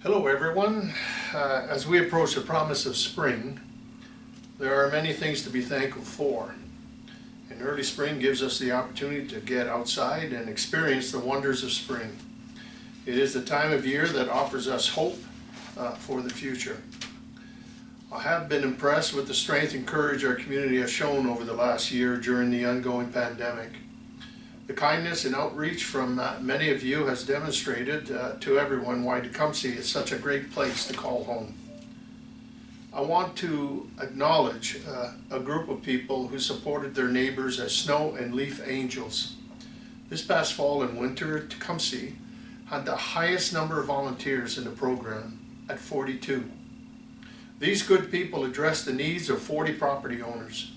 Hello everyone. As we approach the promise of spring, there are many things to be thankful for. And early spring gives us the opportunity to get outside and experience the wonders of spring. It is the time of year that offers us hope for the future. I have been impressed with the strength and courage our community has shown over the last year during the ongoing pandemic. The kindness and outreach from many of you has demonstrated to everyone why Tecumseh is such a great place to call home. I want to acknowledge a group of people who supported their neighbors as snow and leaf angels. This past fall and winter, Tecumseh had the highest number of volunteers in the program at 42. These good people addressed the needs of 40 property owners,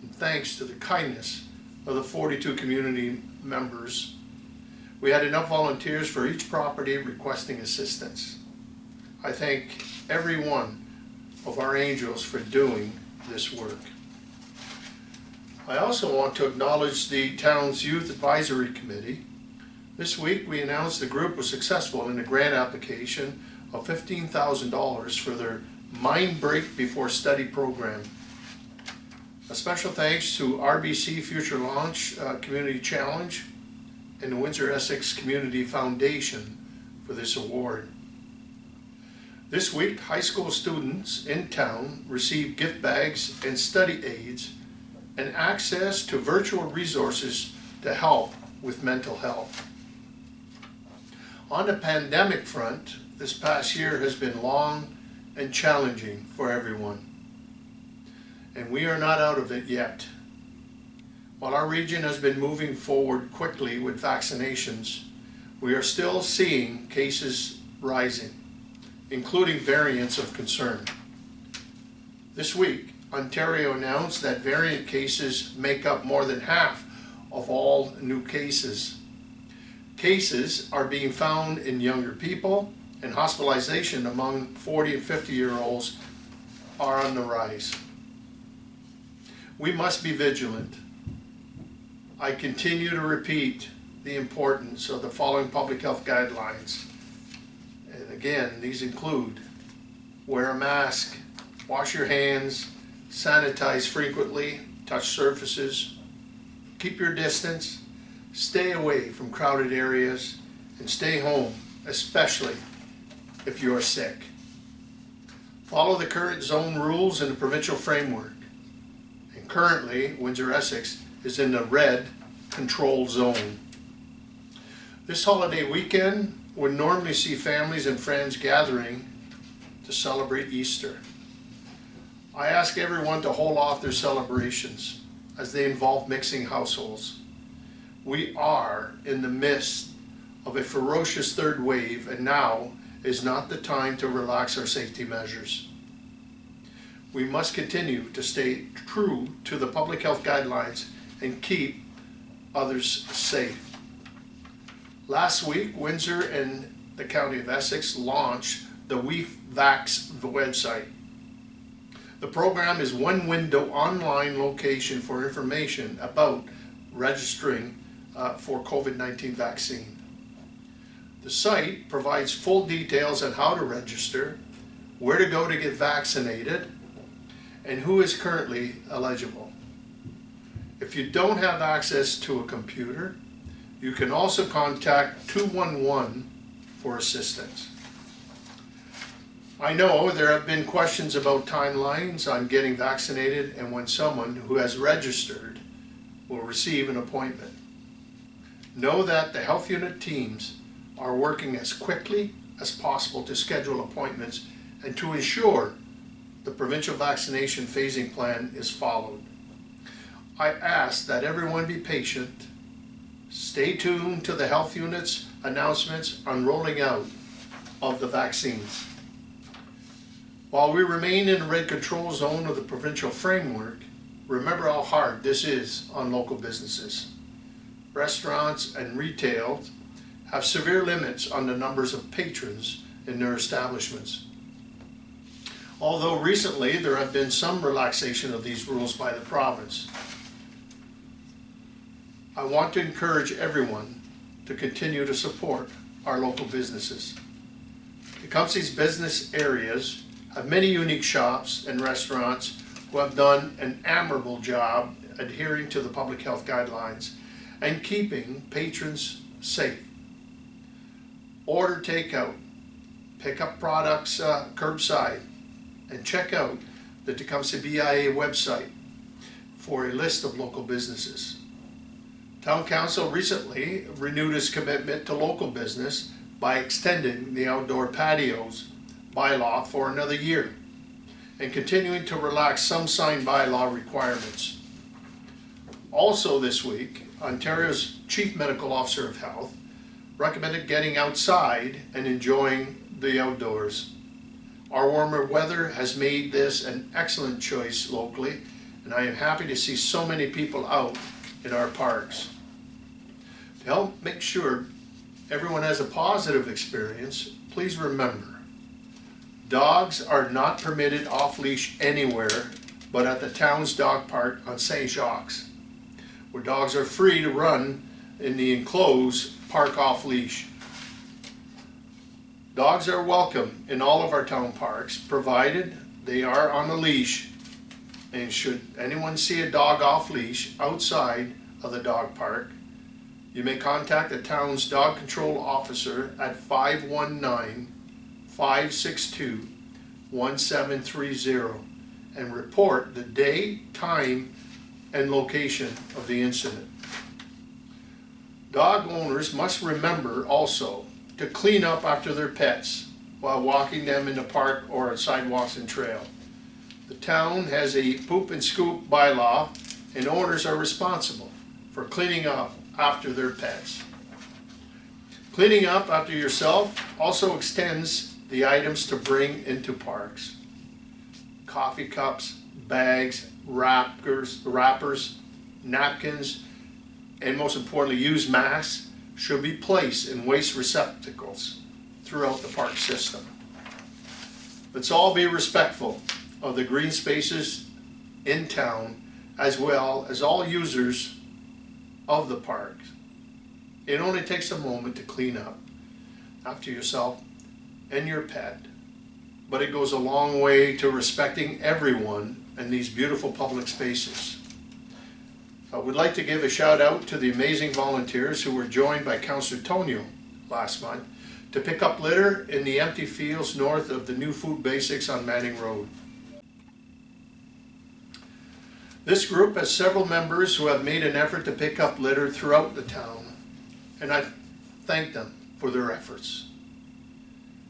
and thanks to the kindness of the 42 community members, we had enough volunteers for each property requesting assistance. I thank every one of our angels for doing this work. I also want to acknowledge the town's Youth Advisory Committee. This week we announced the group was successful in a grant application of $15,000 for their Mind Break Before Study program. A special thanks to RBC Future Launch Community Challenge and the Windsor-Essex Community Foundation for this award. This week, high school students in town received gift bags and study aids and access to virtual resources to help with mental health. On the pandemic front, this past year has been long and challenging for everyone. And we are not out of it yet. While our region has been moving forward quickly with vaccinations, we are still seeing cases rising, including variants of concern. This week, Ontario announced that variant cases make up more than half of all new cases. Cases are being found in younger people, and hospitalization among 40 and 50-year-olds are on the rise. We must be vigilant. I continue to repeat the importance of the following public health guidelines. And again, these include wear a mask, wash your hands, sanitize frequently, touch surfaces, keep your distance, stay away from crowded areas, and stay home, especially if you are sick. Follow the current zone rules in the provincial framework. Currently, Windsor-Essex is in the red control zone. This holiday weekend would normally see families and friends gathering to celebrate Easter. I ask everyone to hold off their celebrations as they involve mixing households. We are in the midst of a ferocious third wave, and now is not the time to relax our safety measures. We must continue to stay true to the public health guidelines and keep others safe. Last week, Windsor and the County of Essex launched the Vacs website. The program is one window online location for information about registering for COVID-19 vaccine. The site provides full details on how to register, where to go to get vaccinated, and who is currently eligible. If you don't have access to a computer, you can also contact 211 for assistance. I know there have been questions about timelines on getting vaccinated and when someone who has registered will receive an appointment. Know that the health unit teams are working as quickly as possible to schedule appointments and to ensure the provincial vaccination phasing plan is followed. I ask that everyone be patient, stay tuned to the health unit's announcements on rolling out of the vaccines. While we remain in the red control zone of the provincial framework, remember how hard this is on local businesses. Restaurants and retail have severe limits on the numbers of patrons in their establishments. Although recently there have been some relaxation of these rules by the province, I want to encourage everyone to continue to support our local businesses. Tecumseh's business areas have many unique shops and restaurants who have done an admirable job adhering to the public health guidelines and keeping patrons safe. Order takeout, pick up products curbside, and check out the Tecumseh BIA website for a list of local businesses. Town Council recently renewed its commitment to local business by extending the outdoor patios bylaw for another year and continuing to relax some sign bylaw requirements. Also this week, Ontario's Chief Medical Officer of Health recommended getting outside and enjoying the outdoors. Our warmer weather has made this an excellent choice locally, and I am happy to see so many people out in our parks. To help make sure everyone has a positive experience, please remember, dogs are not permitted off-leash anywhere but at the town's dog park on St. Jacques, where dogs are free to run in the enclosed park off-leash. Dogs are welcome in all of our town parks, provided they are on a leash, and should anyone see a dog off-leash outside of the dog park, you may contact the town's dog control officer at 519-562-1730 and report the day, time, and location of the incident. Dog owners must remember also to clean up after their pets while walking them in the park or on sidewalks and trail. The town has a poop and scoop bylaw, and owners are responsible for cleaning up after their pets. Cleaning up after yourself also extends the items to bring into parks. Coffee cups, bags, wrappers, napkins, and most importantly, used masks should be placed in waste receptacles throughout the park system. Let's all be respectful of the green spaces in town, as well as all users of the park. It only takes a moment to clean up after yourself and your pet, but it goes a long way to respecting everyone in these beautiful public spaces. I would like to give a shout out to the amazing volunteers who were joined by Councillor Tonio last month to pick up litter in the empty fields north of the new Food Basics on Manning Road. This group has several members who have made an effort to pick up litter throughout the town, and I thank them for their efforts.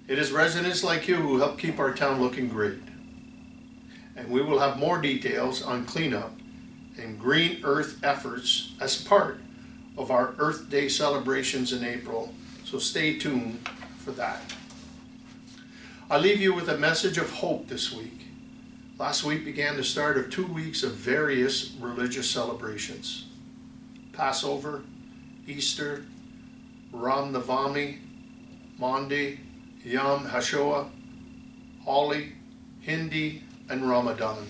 It is residents like you who help keep our town looking great. And we will have more details on cleanup and green earth efforts as part of our Earth Day celebrations in April, so stay tuned for that. I leave you with a message of hope this week. Last week began the start of 2 weeks of various religious celebrations. Passover, Easter, Ram Navami, Maundy, Yom HaShoah, Holi, Hindi, and Ramadan.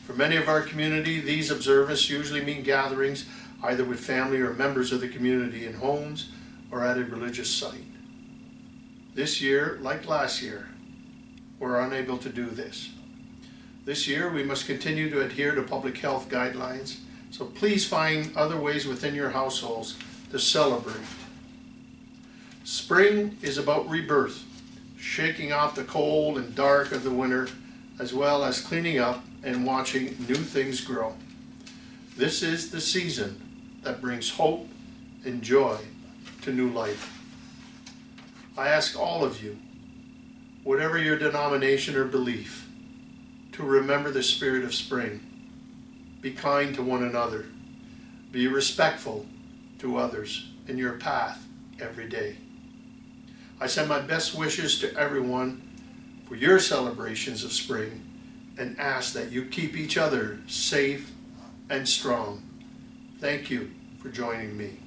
For many of our community, these observances usually mean gatherings either with family or members of the community in homes or at a religious site. This year, like last year, we're unable to do this. This year, we must continue to adhere to public health guidelines, so please find other ways within your households to celebrate. Spring is about rebirth, shaking off the cold and dark of the winter, as well as cleaning up and watching new things grow. This is the season that brings hope and joy to new life. I ask all of you, whatever your denomination or belief, to remember the spirit of spring. Be kind to one another. Be respectful to others in your path every day. I send my best wishes to everyone for your celebrations of spring and ask that you keep each other safe and strong. Thank you for joining me.